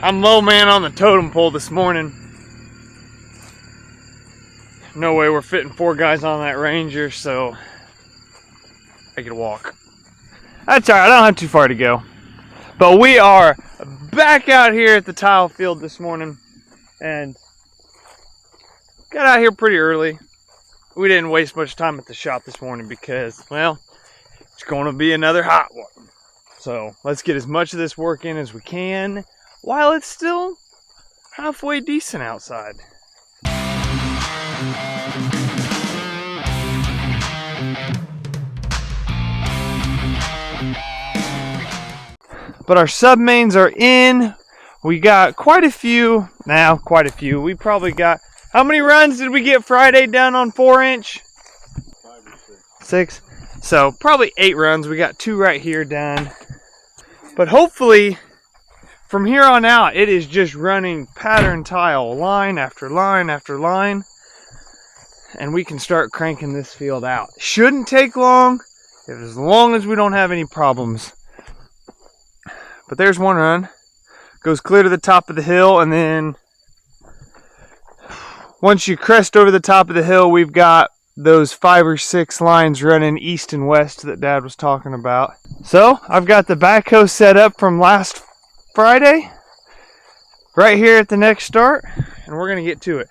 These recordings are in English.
I'm low man on the totem pole this morning. No way we're fitting 4 guys on that Ranger, so I could walk. That's alright, I don't have too far to go. But we are back out here at the tile field this morning and got out here pretty early. We didn't waste much time at the shop this morning because, well, it's going to be another hot one. So let's get as much of this work in as we can while it's still halfway decent outside. But our sub mains are in. We got quite a few. We probably got, how many runs did we get Friday done on 4-inch? 5 or 6. 6. So probably 8 runs. We got 2 right here done. But hopefully from here on out it is just running pattern tile, line after line after line, and we can start cranking this field out. Shouldn't take long, as long as we don't have any problems. But there's one run, goes clear to the top of the hill, and then once you crest over the top of the hill, we've got those 5 or 6 lines running east and west that Dad was talking about. So I've got the backhoe set up from last Friday right here at the next start, and we're gonna get to it.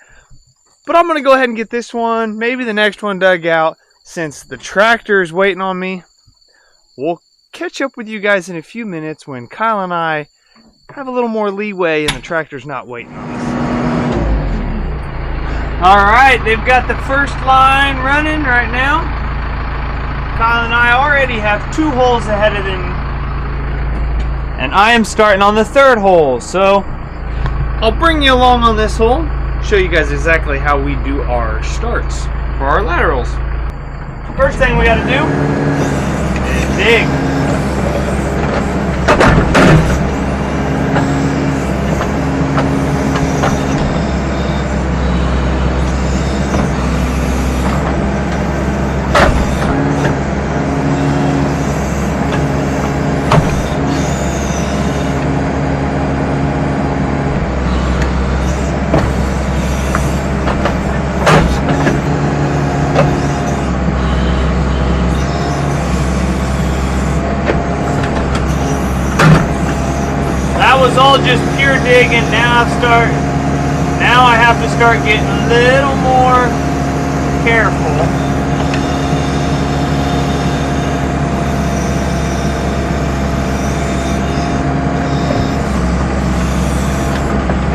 But I'm gonna go ahead and get this one, maybe the next one, dug out. Since the tractor is waiting on me, we'll catch up with you guys in a few minutes when Kyle and I have a little more leeway and the tractor's not waiting on us. Alright, they've got the first line running right now. Kyle and I already have 2 holes ahead of them, and I am starting on the 3rd hole. So I'll bring you along on this hole, show you guys exactly how we do our starts for our laterals. First thing we got to do is dig. Was all just pure digging. Now I have to start getting a little more careful.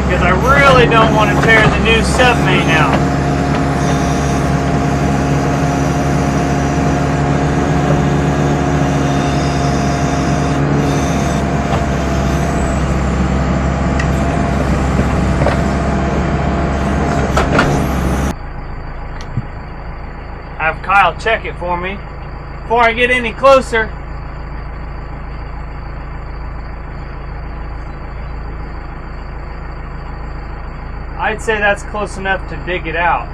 Because I really don't want to tear the new sub main out. Have Kyle check it for me before I get any closer. I'd say that's close enough to dig it out.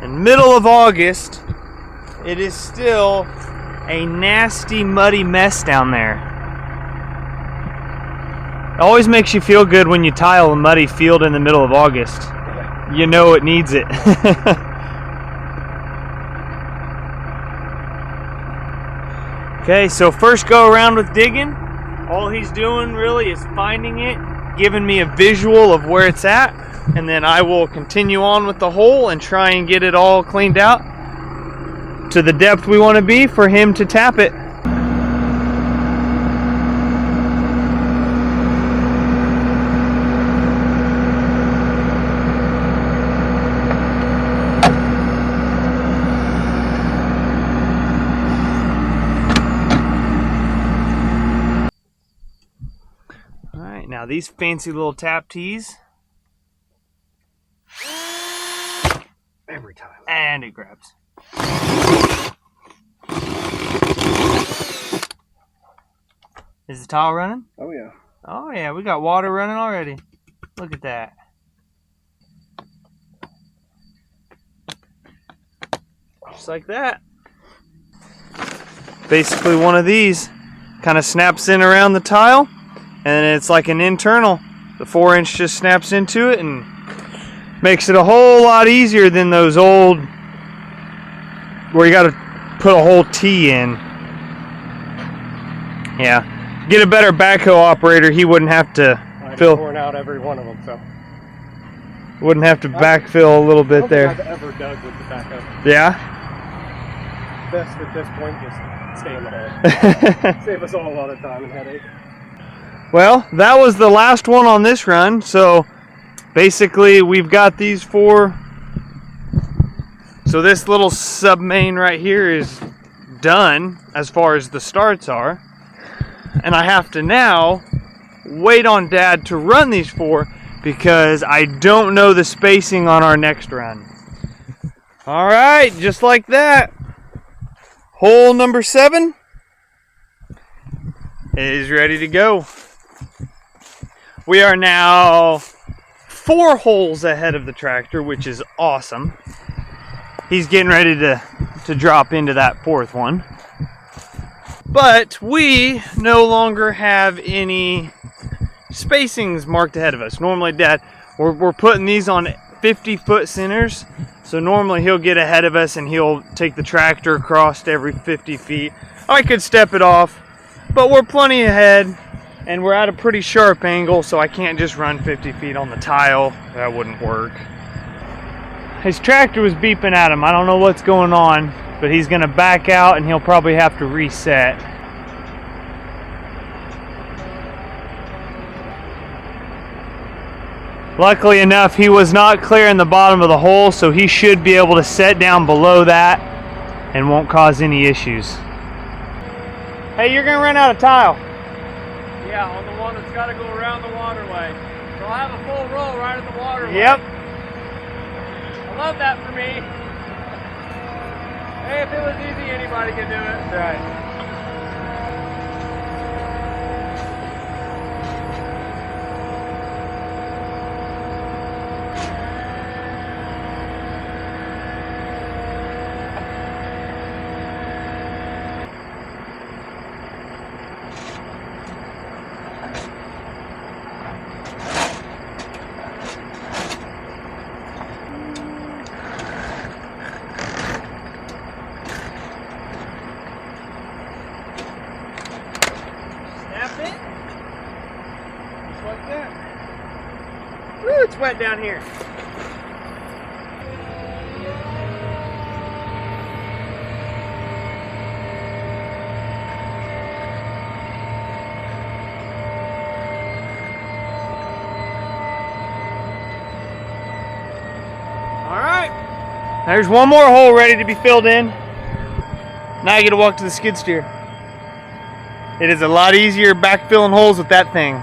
In middle of August, it is still a nasty, muddy mess down there. It always makes you feel good when you tile a muddy field in the middle of August. You know it needs it. Okay, so first go around with digging. All he's doing really is finding it, giving me a visual of where it's at, and then I will continue on with the hole and try and get it all cleaned out to the depth we want to be for him to tap it. Now these fancy little tap tees, Every time. and it grabs. Is the towel running? Oh yeah. Oh yeah, we got water running already. Look at that. Just like that. Basically one of these kind of snaps in around the tile, and it's like an internal. The 4-inch just snaps into it and makes it a whole lot easier than those old where you got to put a whole T in. Yeah. Get a better backhoe operator, he wouldn't have to fill. Torn out every one of them, so. Wouldn't have to backfill a little bit there. I've ever dug with the backhoe. Yeah? Best at this point, just stay in the hole. Save us all a lot of time and headache. Well, that was the last one on this run, so basically we've got these 4. So this little sub-main right here is done as far as the starts are. And I have to now wait on Dad to run these 4 because I don't know the spacing on our next run. All right, just like that. Hole number 7 is ready to go. We are now 4 holes ahead of the tractor, which is awesome. He's getting ready to drop into that 4th one. But we no longer have any spacings marked ahead of us. Normally, Dad, we're putting these on 50-foot centers. So normally he'll get ahead of us and he'll take the tractor across every 50 feet. I could step it off, but we're plenty ahead and we're at a pretty sharp angle, so I can't just run 50 feet on the tile. That wouldn't work. His tractor was beeping at him. I don't know what's going on, but he's gonna back out and he'll probably have to reset. Luckily enough, he was not clearing the bottom of the hole, so he should be able to set down below that and won't cause any issues. Hey, you're gonna run out of tile. Yeah, on the one that's got to go around the waterway. So I'll have a full roll right at the waterway. Yep. I love that for me. Hey, if it was easy, anybody could do it. That's right. Woo, it's wet down here. All right, there's one more hole ready to be filled in. Now I get to walk to the skid steer. It is a lot easier backfilling holes with that thing.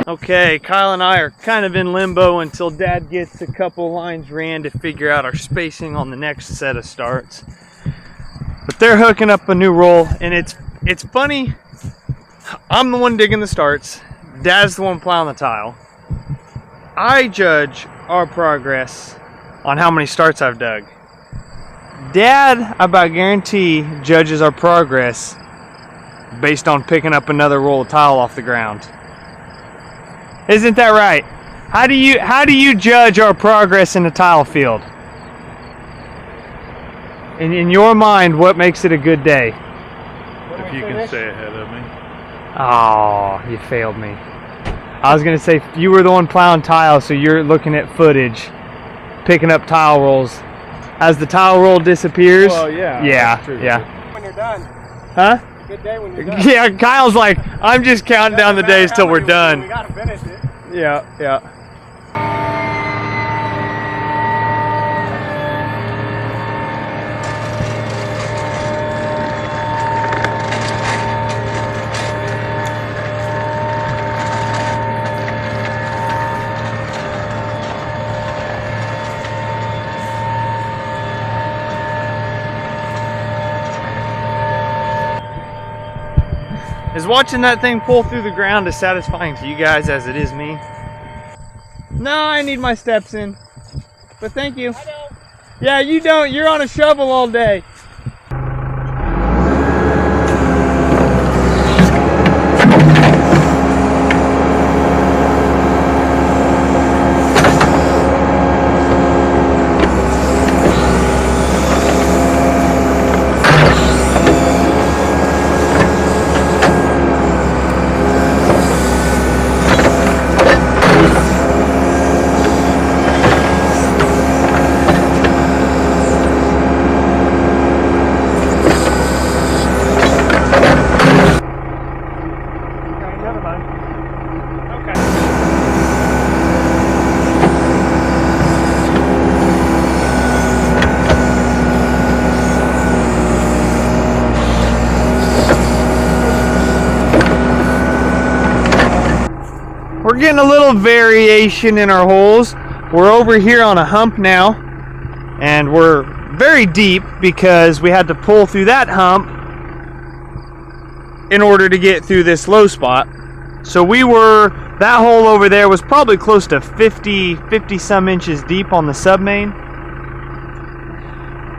Okay, Kyle and I are kind of in limbo until Dad gets a couple lines ran to figure out our spacing on the next set of starts. But they're hooking up a new roll, and it's funny. I'm the one digging the starts. Dad's the one plowing the tile. I judge our progress on how many starts I've dug. Dad, I about guarantee, judges our progress based on picking up another roll of tile off the ground. Isn't that right? How do you judge our progress in the tile field? In your mind, what makes it a good day? If you can stay ahead of me. Oh, you failed me. I was going to say you were the one plowing tile, so you're looking at footage, picking up tile rolls. As the tile roll disappears. Well, yeah. Yeah, That's true. yeah. When you're done. Huh? Good day when you're done. Yeah, Kyle's like, I'm just counting down the days till we're done. We gotta finish it. Yeah, yeah. Is watching that thing pull through the ground as satisfying to you guys as it is me? No, I need my steps in. But thank you. I don't. Yeah, you don't. You're on a shovel all day. We're getting a little variation in our holes. We're over here on a hump now, and we're very deep because we had to pull through that hump in order to get through this low spot. So that hole over there was probably close to 50 some inches deep on the sub-main.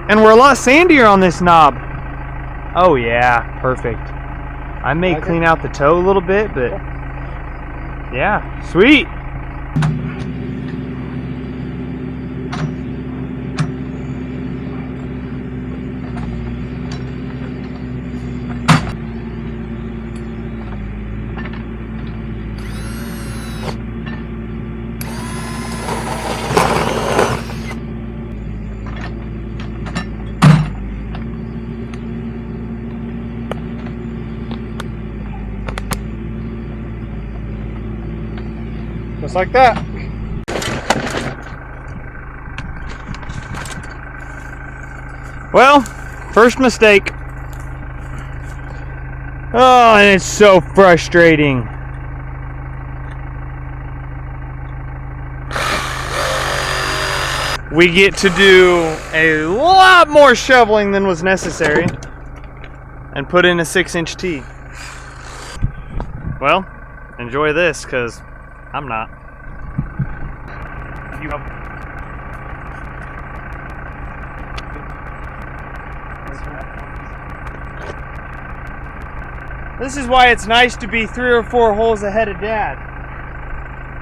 And we're a lot sandier on this knob. Oh yeah, perfect. I may clean out the toe a little bit, but yeah, sweet. Just like that. Well, first mistake. Oh, and it's so frustrating. We get to do a lot more shoveling than was necessary and put in a 6-inch tee. Well, enjoy this, because I'm not. You have. This is why it's nice to be 3 or 4 holes ahead of Dad.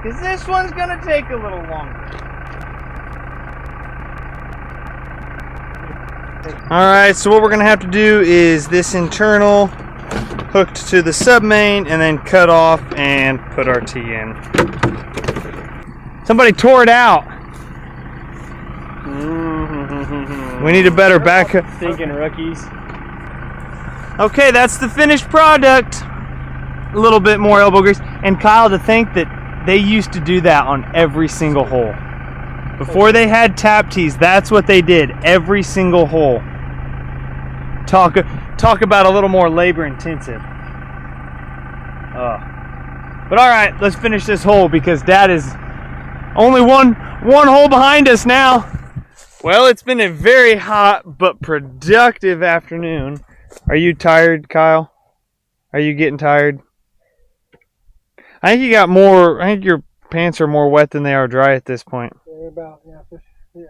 Because this one's going to take a little longer. Alright, so what we're going to have to do is this internal hooked to the sub-main and then cut off and put our tee in. Somebody tore it out. We need a better backup. Thinking rookies. Okay, that's the finished product. A little bit more elbow grease. And Kyle, to think that they used to do that on every single hole. Before they had tap tees, that's what they did. Every single hole. Talk about a little more labor intensive. But all right, let's finish this hole because Dad is only one hole behind us now. Well, it's been a very hot but productive afternoon. Are you tired, Kyle? Are you getting tired? I think you got more. I think your pants are more wet than they are dry at this point. They're about, yeah,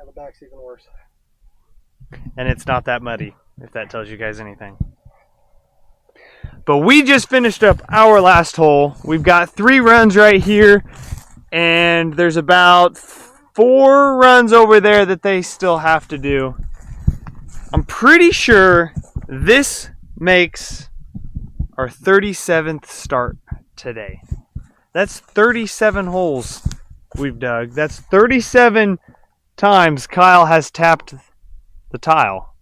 the back's even worse. And it's not that muddy, if that tells you guys anything. But we just finished up our last hole. We've got 3 runs right here, and there's about 4 runs over there that they still have to do. I'm pretty sure this makes our 37th start today. That's 37 holes we've dug. That's 37 times Kyle has tapped the tile.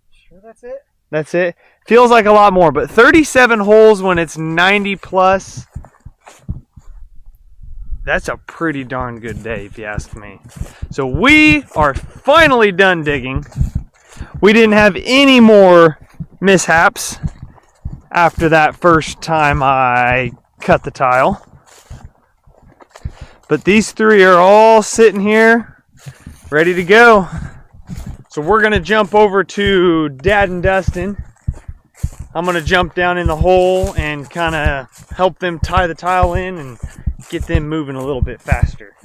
Sure that's it? That's it. Feels like a lot more, but 37 holes when it's 90 plus, that's a pretty darn good day if you ask me. So we are finally done digging. We didn't have any more mishaps after that first time I cut the tile. But these three are all sitting here ready to go. So we're gonna jump over to Dad and Dustin. I'm gonna jump down in the hole and kind of help them tie the tile in and get them moving a little bit faster.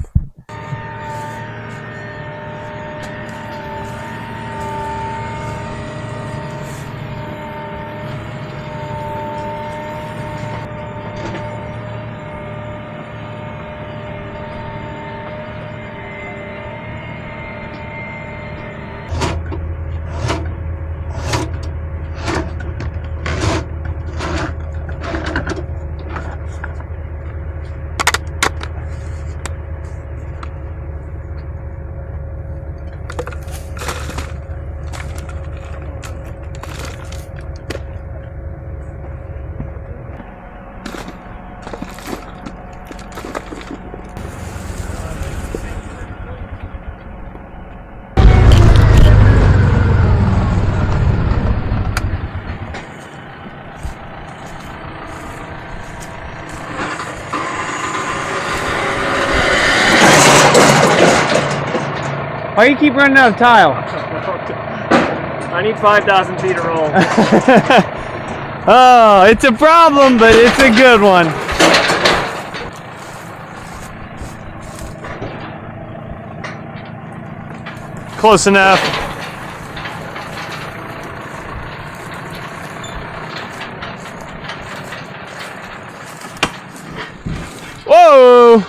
Why do you keep running out of tile? I need 5,000 feet of roll. Oh, it's a problem, but it's a good one. Close enough. Whoa!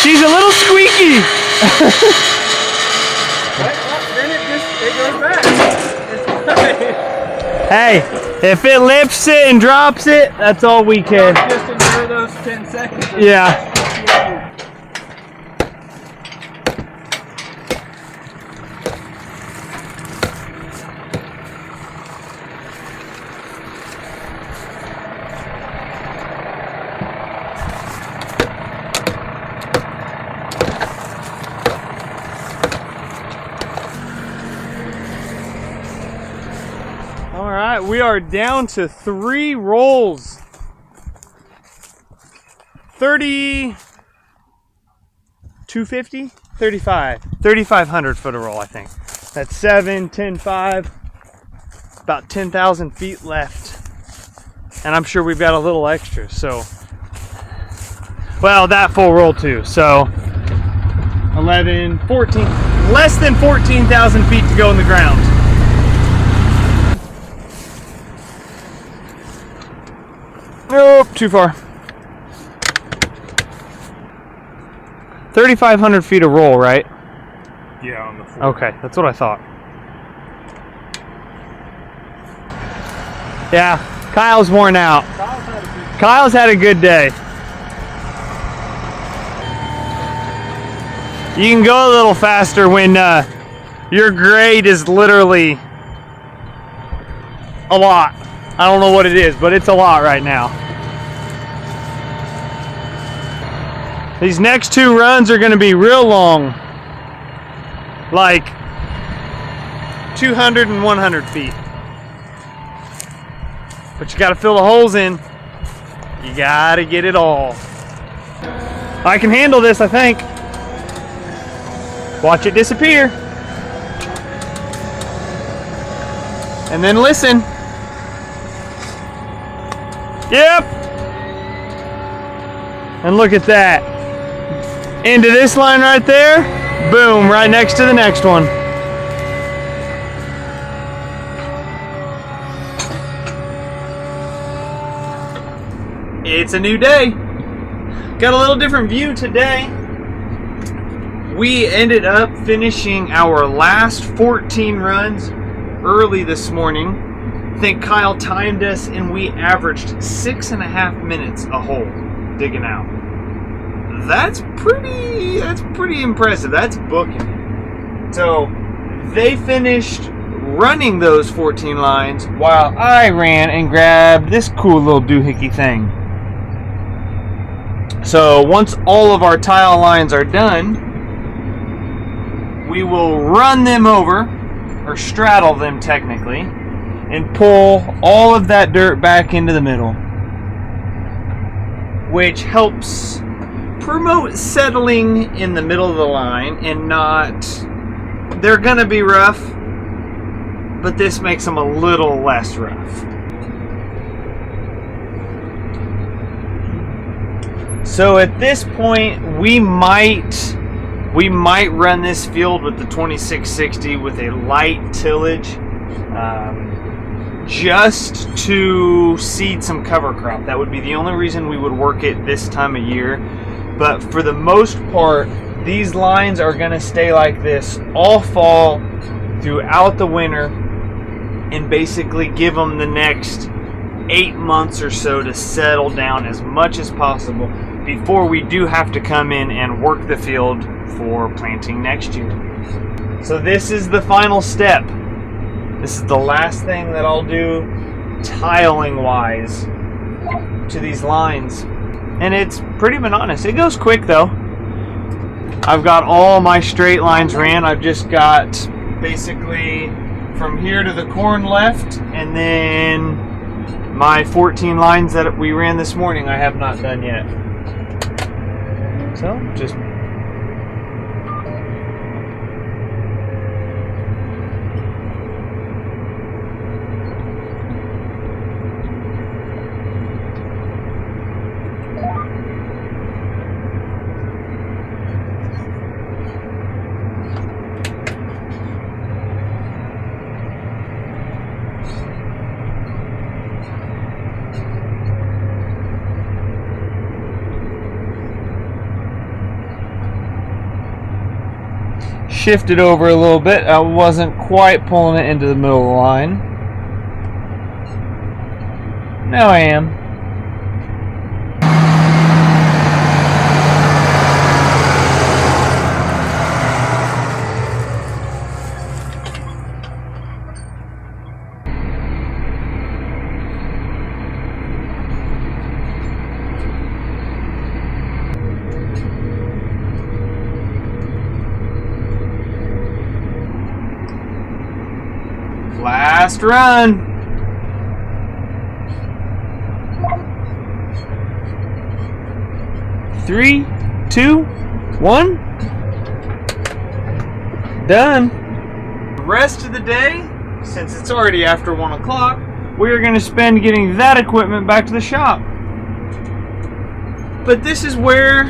She's a little squeaky. Then it goes back. Hey, if it lifts it and drops it, that's all we care. Just endure those 10 seconds. Yeah. All right, we are down to 3 rolls. 250, 35, 3,500 foot a roll, I think. That's 7, 10, 5, about 10,000 feet left. And I'm sure we've got a little extra, so. Well, that full roll too, so 11, 14, less than 14,000 feet to go in the ground. Nope, too far. 3,500 feet a roll, right? Yeah, on the floor. Okay, that's what I thought. Yeah, Kyle's worn out. Kyle's had a good day. You can go a little faster when your grade is literally a lot. I don't know what it is, but it's a lot right now. These next 2 runs are going to be real long, like 200 and 100 feet. But you got to fill the holes in. You got to get it all. I can handle this, I think. Watch it disappear. And then listen. Yep. And look at that. Into this line right there. Boom, right next to the next one. It's a new day. Got a little different view today. we ended up finishing our last 14 runs early this morning. I think Kyle timed us and we averaged 6.5 minutes a hole digging out. That's pretty impressive. That's booking. So they finished running those 14 lines while I ran and grabbed this cool little doohickey thing. So once all of our tile lines are done, we will run them over, or straddle them technically, and pull all of that dirt back into the middle, which helps promote settling in the middle of the line and not, they're gonna be rough, but this makes them a little less rough. So at this point, we might run this field with the 2660 with a light tillage, just to seed some cover crop. That would be the only reason we would work it this time of year. But for the most part, these lines are going to stay like this all fall throughout the winter, and basically give them the next 8 months or so to settle down as much as possible before we do have to come in and work the field for planting next year. So this is the final step. This is the last thing that I'll do tiling wise to these lines. And it's pretty monotonous. It goes quick though. I've got all my straight lines ran. I've just got basically from here to the corn left, and then my 14 lines that we ran this morning I have not done yet. So just shifted over a little bit. I wasn't quite pulling it into the middle of the line. Now I am. Last run. Three, two, one. Done. The rest of the day, since it's already after 1 o'clock, we are going to spend getting that equipment back to the shop. But this is where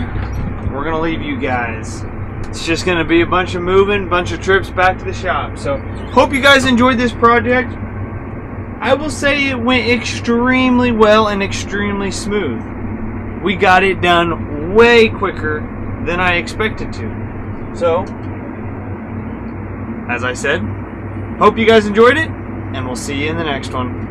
we're going to leave you guys. It's just going to be a bunch of moving, bunch of trips back to the shop. So, hope you guys enjoyed this project. I will say it went extremely well and extremely smooth. We got it done way quicker than I expected to. So, as I said, hope you guys enjoyed it, and we'll see you in the next one.